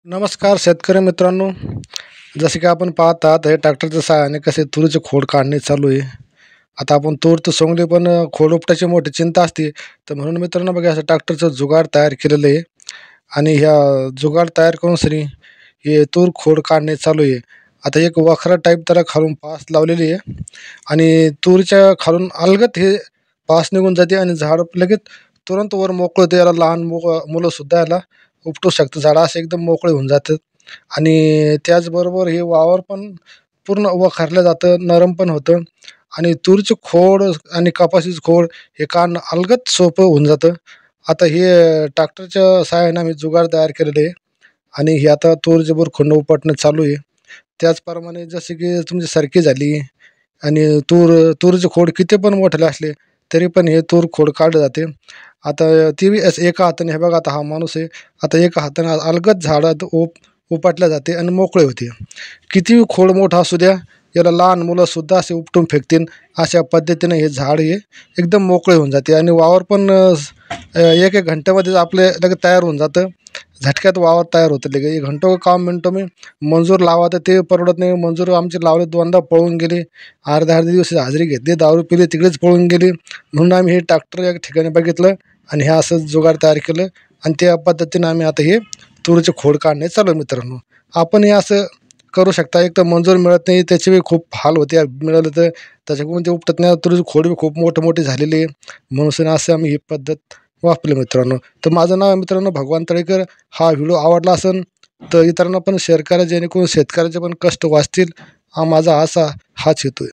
नमस्कार शेतकरी मित्रांनो. जसे की आपण पाहत आहात हे ट्रॅक्टरच्या सहाय्याने कसे तूरीचे खोड काढणे चालू आहे. आता आपण तूर तर सोंगली पण खोड उपटायची मोठी चिंता असते. तर म्हणून मित्रांनो बघा असं ट्रॅक्टरचं जुगाड तयार केलेलं आहे आणि ह्या जुगाड तयार करून सनी हे तूर खोड काढणे चालू आहे. आता एक वखरा टाईप त्याला खालून पास लावलेली आहे आणि तूरच्या खालून अलगद हे पास निघून जाते आणि झाड लगेच तुरंत वर मोकळं होते. याला लहान मुलंसुद्धा याला उपटू शकतात. झाडं असे एकदम मोकळे होऊन जातात आणि त्याचबरोबर हे वावर पण पूर्ण वखरलं जातं, नरम पण होतं आणि तूरचं खोड आणि कपाशीचं खोड हे काढणं अलगद सोपं होऊन जातं. आता हे ट्रॅक्टरच्या सहाय्याने आम्ही जुगाड तयार केलेले आहे आणि हे आता तूरचे बुरखंड उपटणं चालू आहे. त्याचप्रमाणे जसे की तुमची सरकी झाली आणि तूरचे खोड किती पण मोठे असले तरी पण हे तूर खोड काढलं जाते. आता ती बी असं एका हाताने हे बघा आता हा माणूस आहे. आता एका हाताने अलगद झाडात उपटल्या जाते आणि मोकळे होते. कितीही खोड मोठा असू द्या, याला लहान मुलंसुद्धा असे उपटून फेकतील. अशा पद्धतीने हे झाड हे एकदम मोकळे होऊन जाते आणि वावर पण 1-1 घंट्यामध्येच आपले लगेच तयार होऊन जातं. झटक्यात वावर तयार होतं लगेच. 1 घंटो काम मिनटो में मजूर लावा तर ते परवडत नाही. मजूर आमचे लावले 2दा पळून गेले. अर्ध्या-अर्ध्या दिवशी हजेरी घेतली, दारू पिली, तिकडेच पळून गेली. म्हणून आम्ही हे ट्रॅक्टर एक ठिकाणी बघितलं आणि हे असं जुगाड तयार केलं आणि त्या पद्धतीनं आम्ही आता हे तूरीचे खोड काढणे चालू आहे मित्रांनो. आपण हे असं करू शकता. एक तर मंजूर मिळत नाही, त्याचे बी खूप हाल होते. मिळालं तर त्याच्याकडून ते उपटत नाही. तूरीचे खोड बी खूप मोठे-मोठे झालेले आहे. म्हणून असं आम्ही ही पद्धत वापरली मित्रांनो. तर माझं नाव आहे मित्रांनो भगवान तळेकर. हा व्हिडिओ आवडला असेल तर इतरांना पण शेअर करा, जेणेकरून शेतकऱ्याचे पण कष्ट वाचतील. हा माझा हाच हेतू आहे.